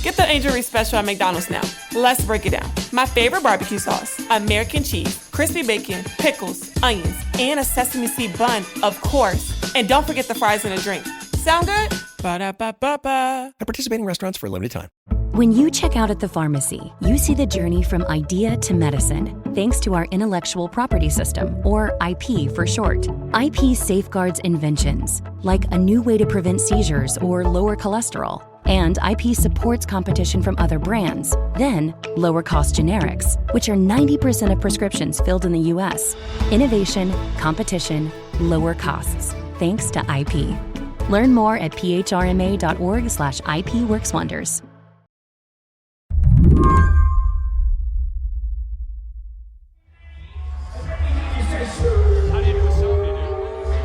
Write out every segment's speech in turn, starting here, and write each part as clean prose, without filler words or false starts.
Get the Angel Reese special at McDonald's now. Let's break it down. My favorite barbecue sauce, American cheese, crispy bacon, pickles, onions, and a sesame seed bun, of course. And don't forget the fries and a drink. Sound good? Ba-da-ba-ba-ba. At participating restaurants for a limited time. When you check out at the pharmacy, you see the journey from idea to medicine, thanks to our intellectual property system, or IP for short. IP safeguards inventions, like a new way to prevent seizures or lower cholesterol. And IP supports competition from other brands. Then, lower-cost generics, which are 90% of prescriptions filled in the U.S. Innovation, competition, lower costs, thanks to IP. Learn more at phrma.org/IP Works Wonders.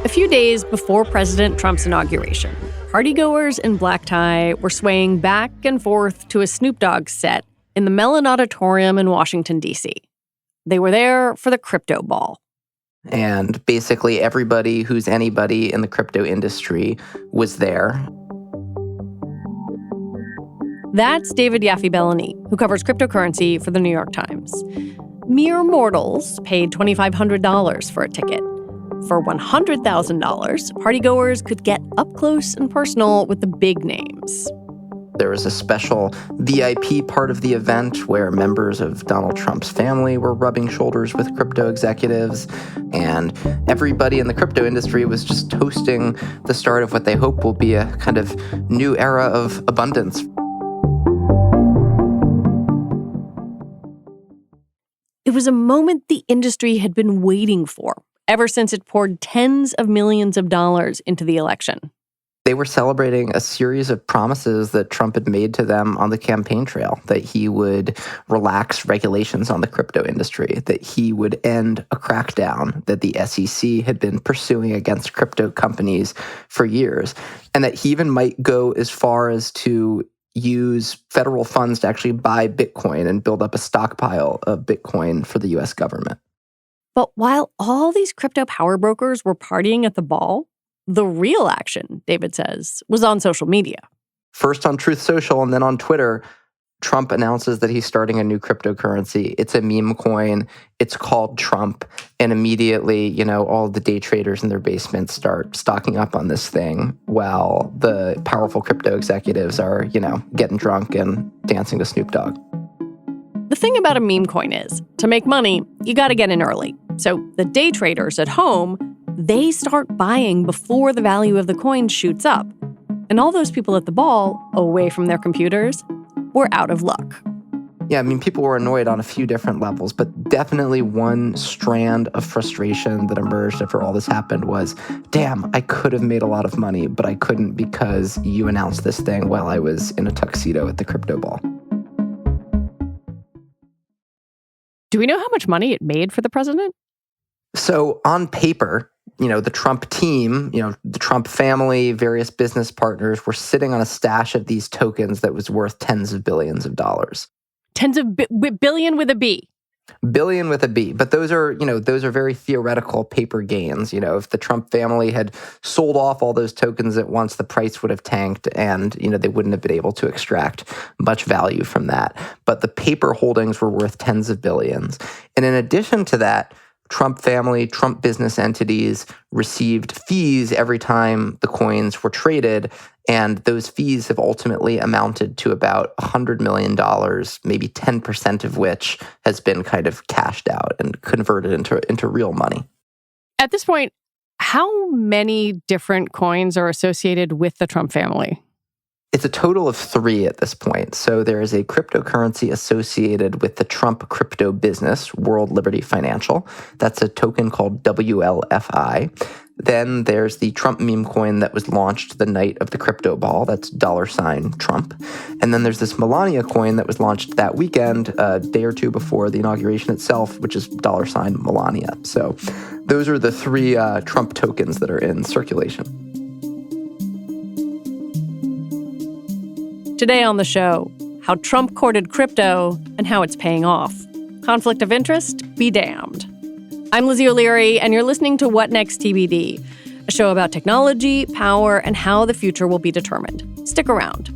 A few days before President Trump's inauguration, partygoers in black tie were swaying back and forth to a Snoop Dogg set in the Mellon Auditorium in Washington, D.C. They were there for the crypto ball. And basically everybody who's anybody in the crypto industry was there. That's David Yaffe-Bellany, who covers cryptocurrency for the New York Times. Mere mortals paid $2,500 for a ticket. For $100,000, partygoers could get up close and personal with the big names. There was a special VIP part of the event where members of Donald Trump's family were rubbing shoulders with crypto executives, and everybody in the crypto industry was just toasting the start of what they hope will be a kind of new era of abundance. It was a moment the industry had been waiting for ever since it poured tens of millions of dollars into the election. They were celebrating a series of promises that Trump had made to them on the campaign trail, that he would relax regulations on the crypto industry, that he would end a crackdown that the SEC had been pursuing against crypto companies for years, and that he even might go as far as to use federal funds to actually buy Bitcoin and build up a stockpile of Bitcoin for the U.S. government. But while all these crypto power brokers were partying at the ball, the real action, David says, was on social media. First on Truth Social and then on Twitter, Trump announces that he's starting a new cryptocurrency. It's a meme coin. It's called Trump. And immediately, all the day traders in their basements start stocking up on this thing while the powerful crypto executives are, getting drunk and dancing to Snoop Dogg. The thing about a meme coin is, to make money, you got to get in early. So the day traders at home, they start buying before the value of the coin shoots up. And all those people at the ball, away from their computers, were out of luck. Yeah, people were annoyed on a few different levels, but definitely one strand of frustration that emerged after all this happened was, damn, I could have made a lot of money, but I couldn't because you announced this thing while I was in a tuxedo at the crypto ball. Do we know how much money it made for the president? So on paper, the Trump team, the Trump family, various business partners were sitting on a stash of these tokens that was worth tens of billions of dollars. Tens of billion with a B. Billion with a B. But those are very theoretical paper gains. If the Trump family had sold off all those tokens at once, the price would have tanked and, they wouldn't have been able to extract much value from that. But the paper holdings were worth tens of billions. And in addition to that, Trump family, Trump business entities received fees every time the coins were traded, and those fees have ultimately amounted to about $100 million, maybe 10% of which has been kind of cashed out and converted into real money. At this point, how many different coins are associated with the Trump family? It's a total of 3 at this point. So there is a cryptocurrency associated with the Trump crypto business, World Liberty Financial. That's a token called WLFI. Then there's the Trump meme coin that was launched the night of the crypto ball. That's $Trump. And then there's this Melania coin that was launched that weekend, a day or two before the inauguration itself, which is $Melania. So those are the 3 Trump tokens that are in circulation. Today on the show, how Trump courted crypto and how it's paying off. Conflict of interest? Be damned. I'm Lizzie O'Leary, and you're listening to What Next TBD, a show about technology, power, and how the future will be determined. Stick around.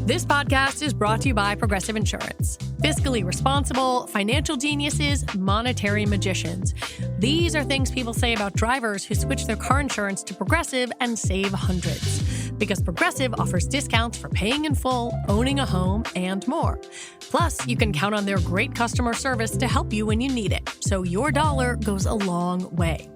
This podcast is brought to you by Progressive Insurance. Fiscally responsible, financial geniuses, monetary magicians. These are things people say about drivers who switch their car insurance to Progressive and save hundreds. Because Progressive offers discounts for paying in full, owning a home, and more. Plus, you can count on their great customer service to help you when you need it, so your dollar goes a long way.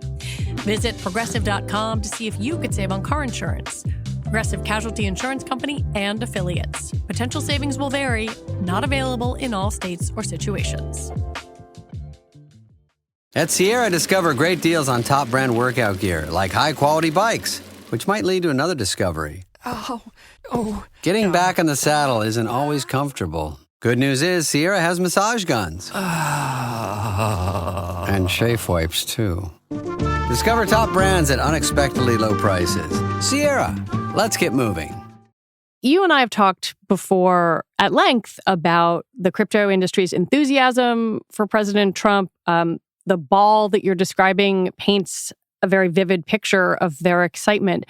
Visit Progressive.com to see if you could save on car insurance. Progressive Casualty Insurance Company and Affiliates. Potential savings will vary. Not available in all states or situations. At Sierra, discover great deals on top brand workout gear, like high-quality bikes, which might lead to another discovery. Getting back in the saddle isn't always comfortable. Good news is Sierra has massage guns. And chafe wipes, too. Discover top brands at unexpectedly low prices. Sierra, let's get moving. You and I have talked before at length about the crypto industry's enthusiasm for President Trump. The ball that you're describing paints a very vivid picture of their excitement.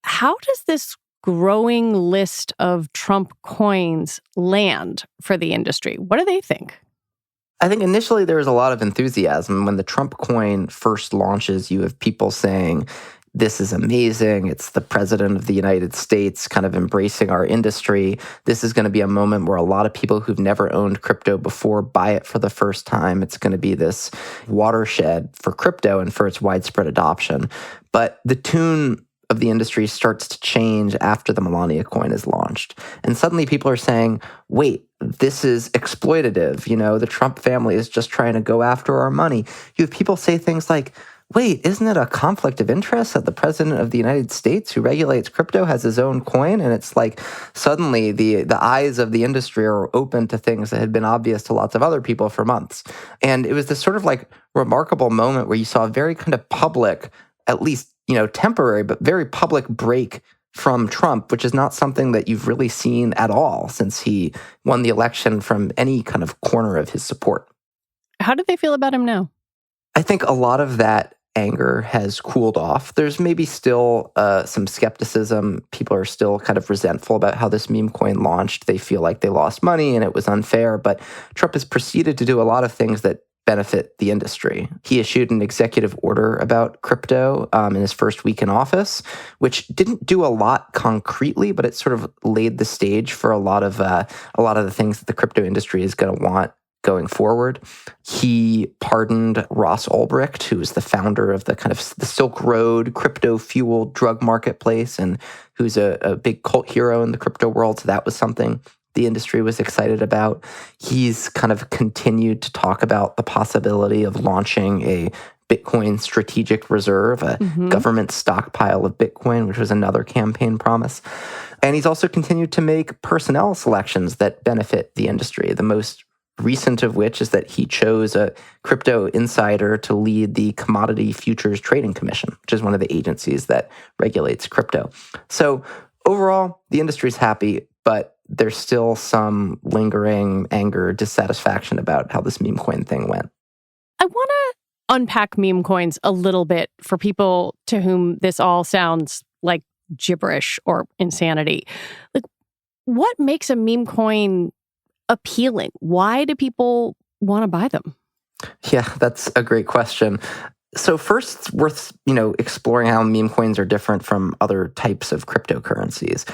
How does this growing list of Trump coins land for the industry? What do they think? I think initially there was a lot of enthusiasm. When the Trump coin first launches, you have people saying, this is amazing. It's the president of the United States kind of embracing our industry. This is going to be a moment where a lot of people who've never owned crypto before buy it for the first time. It's going to be this watershed for crypto and for its widespread adoption. But the tune of the industry starts to change after the Melania coin is launched. And suddenly people are saying, wait, this is exploitative. You know, the Trump family is just trying to go after our money. You have people say things like, wait, isn't it a conflict of interest that the president of the United States who regulates crypto has his own coin? And it's like suddenly the eyes of the industry are open to things that had been obvious to lots of other people for months. And it was this sort of like remarkable moment where you saw a very kind of public, at least, temporary, but very public break from Trump, which is not something that you've really seen at all since he won the election from any kind of corner of his support. How do they feel about him now? I think a lot of that anger has cooled off. There's maybe still some skepticism. People are still kind of resentful about how this meme coin launched. They feel like they lost money and it was unfair. But Trump has proceeded to do a lot of things that benefit the industry. He issued an executive order about crypto in his first week in office, which didn't do a lot concretely, but it sort of laid the stage for a lot of the things that the crypto industry is going to want going forward. He pardoned Ross Ulbricht, who is the founder of the kind of the Silk Road crypto-fueled drug marketplace and who's a big cult hero in the crypto world. So that was something the industry was excited about. He's kind of continued to talk about the possibility of launching a Bitcoin strategic reserve, a government stockpile of Bitcoin, which was another campaign promise. And he's also continued to make personnel selections that benefit the industry. The most recent of which is that he chose a crypto insider to lead the Commodity Futures Trading Commission, which is one of the agencies that regulates crypto. So overall, the industry's happy, but there's still some lingering anger, dissatisfaction about how this meme coin thing went. I want to unpack meme coins a little bit for people to whom this all sounds like gibberish or insanity. Like, what makes a meme coin appealing? Why do people want to buy them? Yeah, that's a great question. So first, it's worth, exploring how meme coins are different from other types of cryptocurrencies.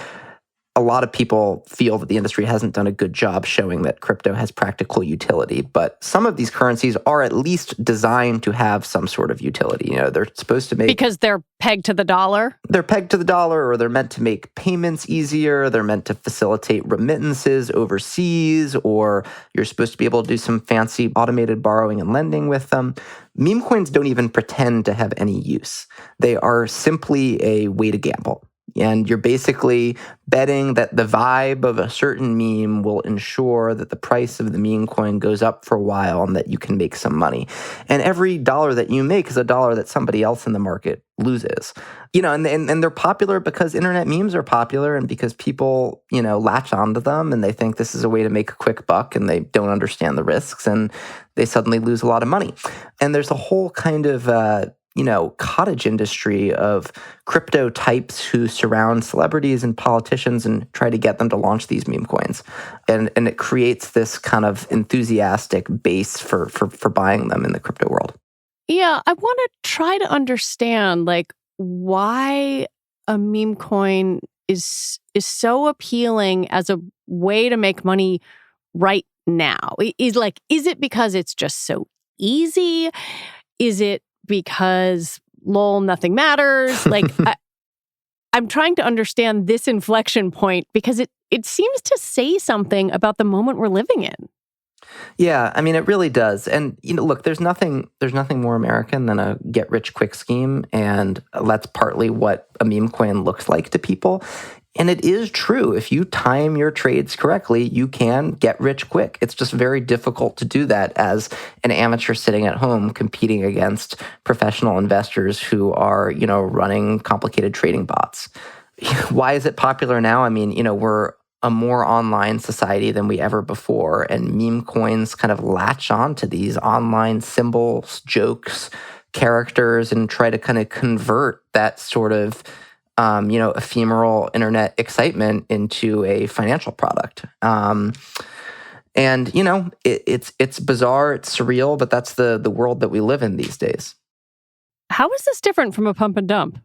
A lot of people feel that the industry hasn't done a good job showing that crypto has practical utility, but some of these currencies are at least designed to have some sort of utility. They're supposed to make... Because they're pegged to the dollar? They're pegged to the dollar, or they're meant to make payments easier. They're meant to facilitate remittances overseas, or you're supposed to be able to do some fancy automated borrowing and lending with them. Meme coins don't even pretend to have any use. They are simply a way to gamble. And you're basically betting that the vibe of a certain meme will ensure that the price of the meme coin goes up for a while and that you can make some money. And every dollar that you make is a dollar that somebody else in the market loses. And they're popular because internet memes are popular and because people, latch onto them and they think this is a way to make a quick buck and they don't understand the risks and they suddenly lose a lot of money. And there's a whole kind of cottage industry of crypto types who surround celebrities and politicians and try to get them to launch these meme coins. And it creates this kind of enthusiastic base for buying them in the crypto world. Yeah, I want to try to understand why a meme coin is so appealing as a way to make money right now. Is it because it's just so easy? Is it because lol, nothing matters? I'm trying to understand this inflection point because it seems to say something about the moment we're living in. Yeah, I mean, it really does. And, look, there's nothing more American than a get-rich-quick scheme, and that's partly what a meme coin looks like to people. And it is true. If you time your trades correctly, you can get rich quick. It's just very difficult to do that as an amateur sitting at home competing against professional investors who are, running complicated trading bots. Why is it popular now? I mean, we're a more online society than we ever before, and meme coins kind of latch on to these online symbols, jokes, characters, and try to kind of convert that sort of ephemeral internet excitement into a financial product. It's bizarre, it's surreal, but that's the world that we live in these days. How is this different from a pump and dump?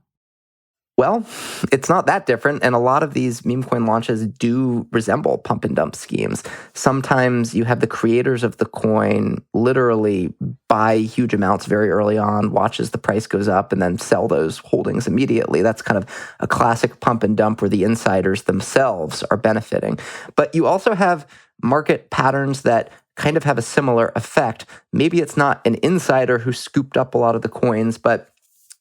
Well, it's not that different, and a lot of these meme coin launches do resemble pump and dump schemes. Sometimes you have the creators of the coin literally buy huge amounts very early on, watch as the price goes up, and then sell those holdings immediately. That's kind of a classic pump and dump where the insiders themselves are benefiting. But you also have market patterns that kind of have a similar effect. Maybe it's not an insider who scooped up a lot of the coins, but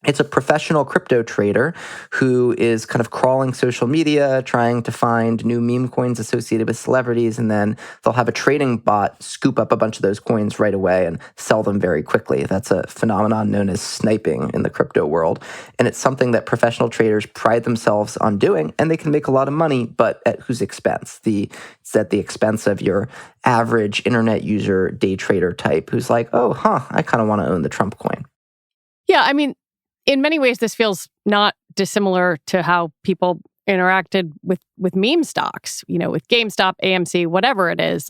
it's a professional crypto trader who is kind of crawling social media, trying to find new meme coins associated with celebrities, and then they'll have a trading bot scoop up a bunch of those coins right away and sell them very quickly. That's a phenomenon known as sniping in the crypto world. And it's something that professional traders pride themselves on doing, and they can make a lot of money, but at whose expense? It's at the expense of your average internet user, day trader type who's like, I kind of want to own the Trump coin. Yeah, I mean, in many ways, this feels not dissimilar to how people interacted with meme stocks, with GameStop, AMC, whatever it is.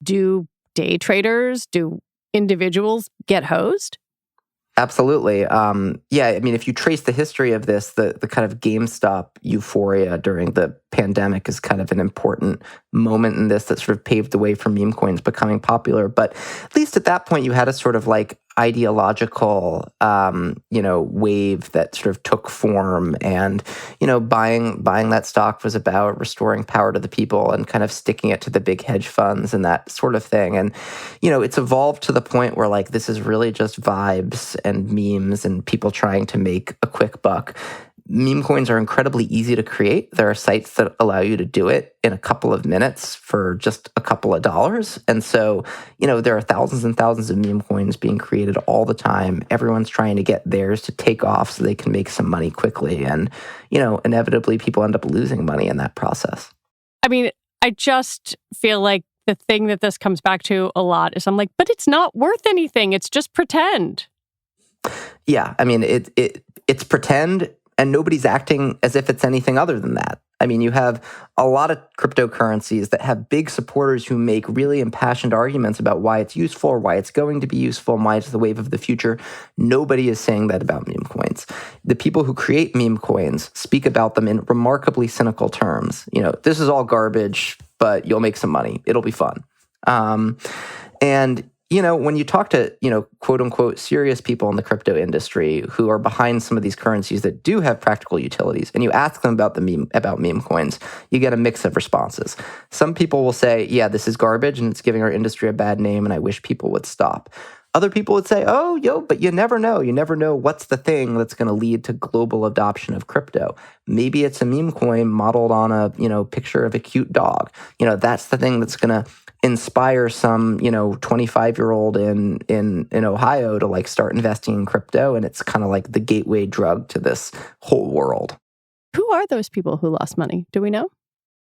Do day traders, do individuals get hosed? Absolutely. Yeah, I mean, if you trace the history of this, the kind of GameStop euphoria during the pandemic is kind of an important moment in this that sort of paved the way for meme coins becoming popular. But at least at that point, you had a sort of ideological, wave that sort of took form, and buying that stock was about restoring power to the people and kind of sticking it to the big hedge funds and that sort of thing. And it's evolved to the point where this is really just vibes and memes and people trying to make a quick buck. Meme coins are incredibly easy to create. There are sites that allow you to do it in a couple of minutes for just a couple of dollars. And so, there are thousands and thousands of meme coins being created all the time. Everyone's trying to get theirs to take off so they can make some money quickly. And, inevitably people end up losing money in that process. I mean, I just feel like the thing that this comes back to a lot is I'm like, but it's not worth anything. It's just pretend. Yeah, I mean, it's pretend. And nobody's acting as if it's anything other than that. I mean, you have a lot of cryptocurrencies that have big supporters who make really impassioned arguments about why it's useful or why it's going to be useful and why it's the wave of the future. Nobody is saying that about meme coins. The people who create meme coins speak about them in remarkably cynical terms. This is all garbage, but you'll make some money. It'll be fun. When you talk to, quote unquote, serious people in the crypto industry who are behind some of these currencies that do have practical utilities, and you ask them about meme coins, you get a mix of responses. Some people will say, yeah, this is garbage and it's giving our industry a bad name and I wish people would stop. Other people would say, but you never know. You never know what's the thing that's going to lead to global adoption of crypto. Maybe it's a meme coin modeled on a, picture of a cute dog. That's the thing that's going to inspire some, 25-year-old in Ohio to start investing in crypto. And it's kind of like the gateway drug to this whole world. Who are those people who lost money? Do we know?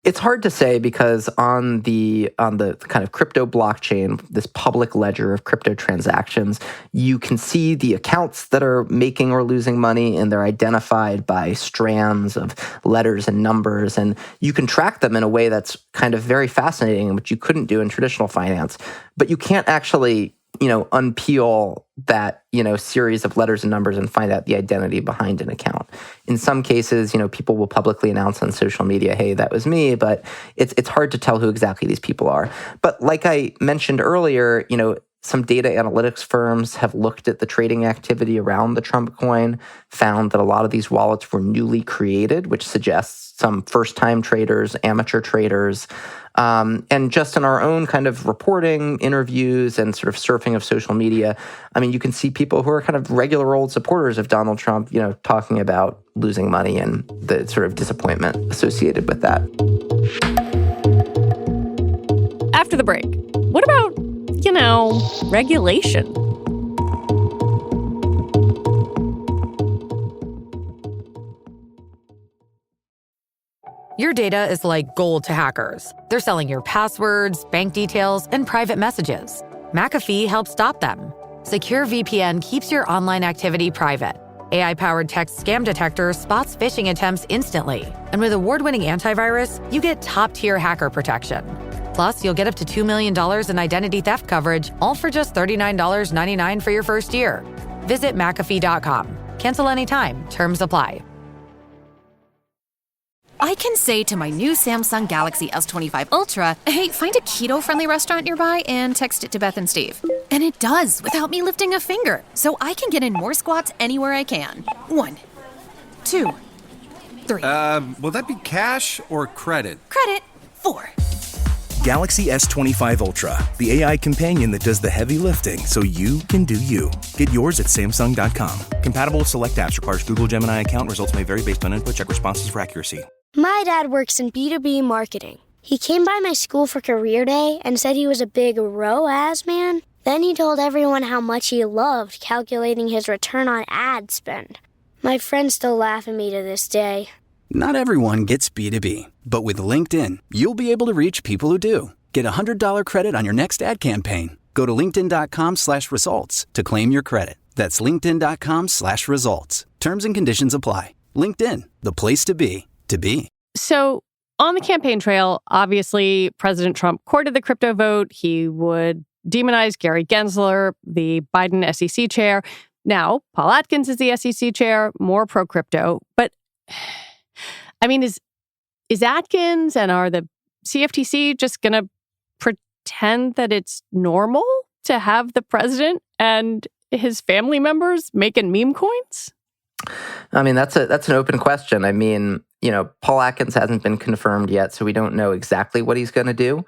It's hard to say because on the kind of crypto blockchain, this public ledger of crypto transactions, you can see the accounts that are making or losing money, and they're identified by strands of letters and numbers, and you can track them in a way that's kind of very fascinating, which you couldn't do in traditional finance. But you can't actually, unpeel that, series of letters and numbers and find out the identity behind an account. In some cases, people will publicly announce on social media, hey, that was me, but it's hard to tell who exactly these people are. But like I mentioned earlier, some data analytics firms have looked at the trading activity around the Trump coin, found that a lot of these wallets were newly created, which suggests some first-time traders, amateur traders. And just in our own kind of reporting, interviews, and sort of surfing of social media, you can see people who are kind of regular old supporters of Donald Trump, talking about losing money and the sort of disappointment associated with that. After the break, what about, regulation? Your data is like gold to hackers. They're selling your passwords, bank details, and private messages. McAfee helps stop them. Secure VPN keeps your online activity private. AI-powered text scam detector spots phishing attempts instantly. And with award-winning antivirus, you get top-tier hacker protection. Plus, you'll get up to $2 million in identity theft coverage, all for just $39.99 for your first year. Visit McAfee.com. Cancel anytime. Terms apply. I can say to my new Samsung Galaxy S25 Ultra, hey, find a keto-friendly restaurant nearby and text it to Beth and Steve. And it does, without me lifting a finger. So I can get in more squats anywhere I can. 1, 2, 3. Will that be cash or credit? Credit. 4. Galaxy S25 Ultra, the AI companion that does the heavy lifting so you can do you. Get yours at Samsung.com. Compatible with select apps. Requires Google Gemini account. Results may vary based on input. Check responses for accuracy. My dad works in B2B marketing. He came by my school for career day and said he was a big ROAS man. Then he told everyone how much he loved calculating his return on ad spend. My friends still laugh at me to this day. Not everyone gets B2B, but with LinkedIn, you'll be able to reach people who do. Get $100 credit on your next ad campaign. Go to linkedin.com/results to claim your credit. That's linkedin.com/results. Terms and conditions apply. LinkedIn, the place to be, to be. So on the campaign trail, obviously, President Trump courted the crypto vote. He would demonize Gary Gensler, the Biden SEC chair. Now, Paul Atkins is the SEC chair, more pro-crypto. But is Atkins and are the CFTC just going to pretend that it's normal to have the president and his family members making meme coins? That's an open question. Paul Atkins hasn't been confirmed yet, so we don't know exactly what he's going to do.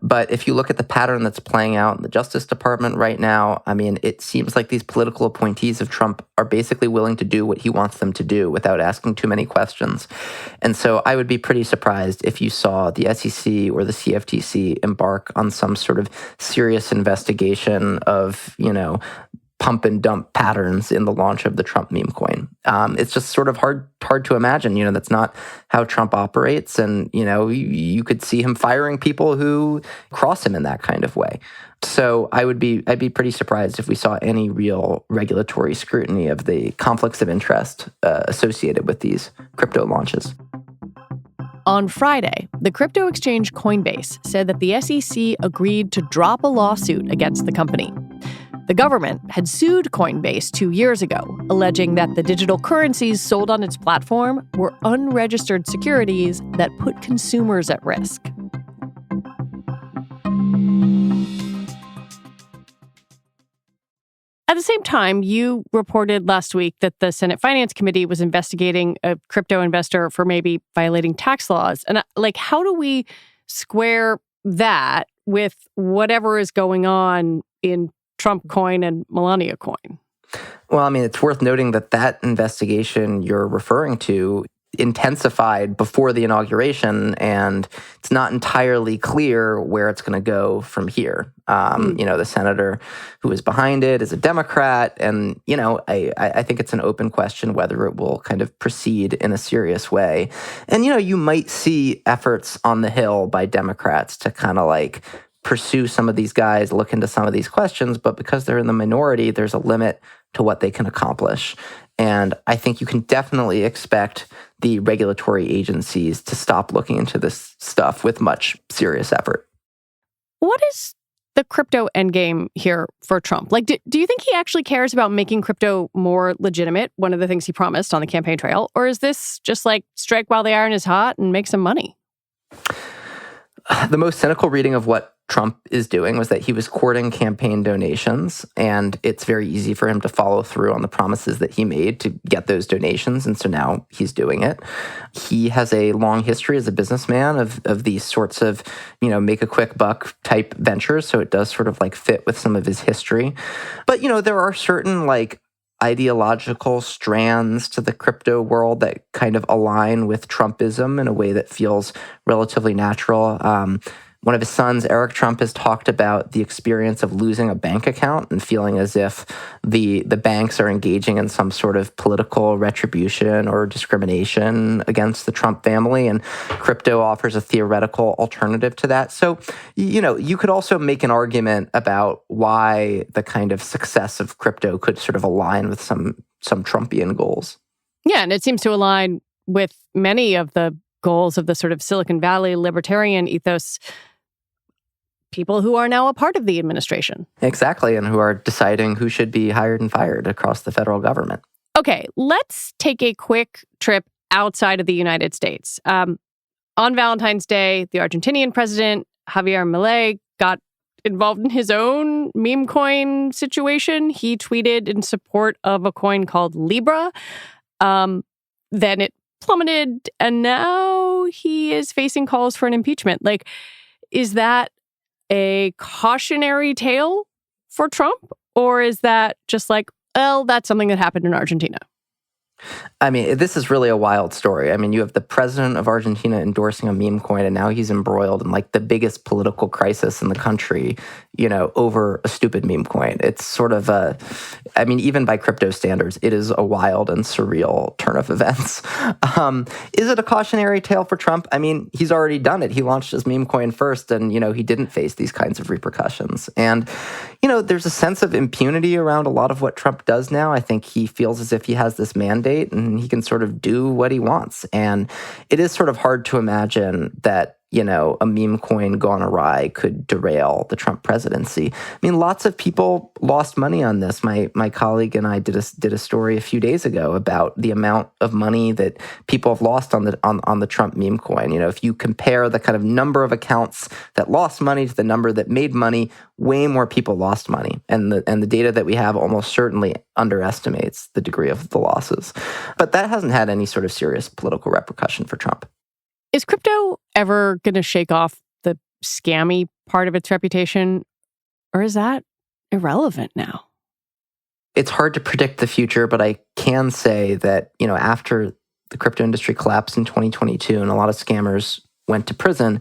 But if you look at the pattern that's playing out in the Justice Department right now, it seems like these political appointees of Trump are basically willing to do what he wants them to do without asking too many questions. And so I would be pretty surprised if you saw the SEC or the CFTC embark on some sort of serious investigation of, pump and dump patterns in the launch of the Trump meme coin. It's just sort of hard to imagine. That's not how Trump operates. And, you could see him firing people who cross him in that kind of way. So I'd be pretty surprised if we saw any real regulatory scrutiny of the conflicts of interest associated with these crypto launches. On Friday, the crypto exchange Coinbase said that the SEC agreed to drop a lawsuit against the company. The government had sued Coinbase 2 years ago, alleging that the digital currencies sold on its platform were unregistered securities that put consumers at risk. At the same time, you reported last week that the Senate Finance Committee was investigating a crypto investor for maybe violating tax laws. And how do we square that with whatever is going on in Trump coin and Melania coin? Well, it's worth noting that investigation you're referring to intensified before the inauguration, and it's not entirely clear where it's going to go from here. The senator who is behind it is a Democrat, and, I think it's an open question whether it will kind of proceed in a serious way. And, you might see efforts on the Hill by Democrats to kind of like pursue some of these guys, look into some of these questions, but because they're in the minority, there's a limit to what they can accomplish. And I think you can definitely expect the regulatory agencies to stop looking into this stuff with much serious effort. What is the crypto endgame here for Trump? Like, do you think he actually cares about making crypto more legitimate, one of the things he promised on the campaign trail? Or is this just like strike while the iron is hot and make some money? The most cynical reading of what Trump is doing was that he was courting campaign donations, and it's very easy for him to follow through on the promises that he made to get those donations, and so now he's doing it. He has a long history as a businessman of these sorts of, make a quick buck type ventures, so it does sort of like fit with some of his history. But, there are certain like ideological strands to the crypto world that kind of align with Trumpism in a way that feels relatively natural. One of his sons, Eric Trump, has talked about the experience of losing a bank account and feeling as if the banks are engaging in some sort of political retribution or discrimination against the Trump family. And crypto offers a theoretical alternative to that. So, you could also make an argument about why the kind of success of crypto could sort of align with some Trumpian goals. Yeah, and it seems to align with many of the goals of the sort of Silicon Valley libertarian ethos, people who are now a part of the administration. Exactly, and who are deciding who should be hired and fired across the federal government. Okay, let's take a quick trip outside of the United States. On Valentine's Day, the Argentinian president, Javier Milei, got involved in his own meme coin situation. He tweeted in support of a coin called Libra. Then it plummeted, and now he is facing calls for an impeachment. Like, is that a cautionary tale for Trump? Or is that just like, well, that's something that happened in Argentina? I mean, this is really a wild story. I mean, you have the president of Argentina endorsing a meme coin, and now he's embroiled in like the biggest political crisis in the country, over a stupid meme coin. It's sort of even by crypto standards, it is a wild and surreal turn of events. Is it a cautionary tale for Trump? I mean, he's already done it. He launched his meme coin first, and, he didn't face these kinds of repercussions. And, there's a sense of impunity around a lot of what Trump does now. I think he feels as if he has this mandate and he can sort of do what he wants. And it is sort of hard to imagine that, a meme coin gone awry could derail the Trump presidency. I mean, lots of people lost money on this. My colleague and I did a story a few days ago about the amount of money that people have lost on the Trump meme coin. If you compare the kind of number of accounts that lost money to the number that made money, way more people lost money. And the data that we have almost certainly underestimates the degree of the losses. But that hasn't had any sort of serious political repercussion for Trump. Is crypto ever going to shake off the scammy part of its reputation, or is that irrelevant now? It's hard to predict the future, but I can say that, after the crypto industry collapsed in 2022 and a lot of scammers went to prison,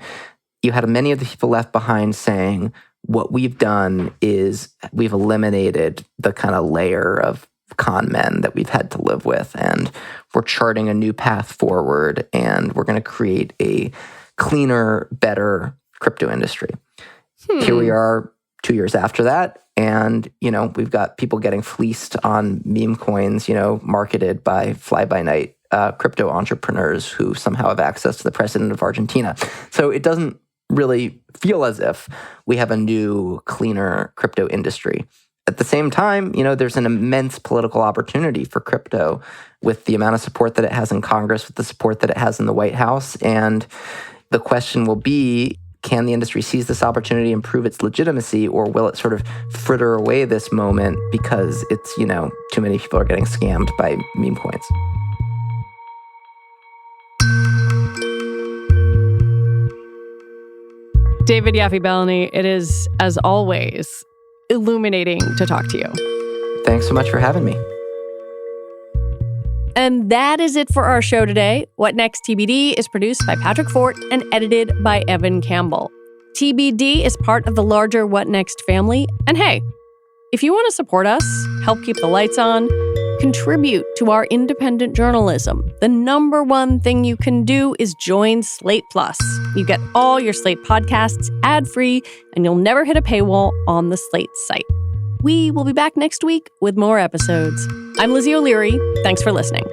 you had many of the people left behind saying, what we've done is we've eliminated the kind of layer of con men that we've had to live with, and we're charting a new path forward, and we're going to create a cleaner, better crypto industry. Here we are 2 years after that, and we've got people getting fleeced on meme coins, marketed by fly-by-night crypto entrepreneurs who somehow have access to the president of Argentina. So it doesn't really feel as if we have a new, cleaner crypto industry. At the same time, there's an immense political opportunity for crypto with the amount of support that it has in Congress, with the support that it has in the White House. And the question will be, can the industry seize this opportunity and prove its legitimacy, or will it sort of fritter away this moment because it's, too many people are getting scammed by meme coins? David Yaffe-Bellany, it is, as always, illuminating to talk to you. Thanks so much for having me. And that is it for our show today. What Next TBD is produced by Patrick Fort and edited by Evan Campbell. TBD is part of the larger What Next family. And hey, if you want to support us, help keep the lights on, contribute to our independent journalism, the number one thing you can do is join Slate Plus. You get all your Slate podcasts ad-free, and you'll never hit a paywall on the Slate site. We will be back next week with more episodes. I'm Lizzie O'Leary. Thanks for listening.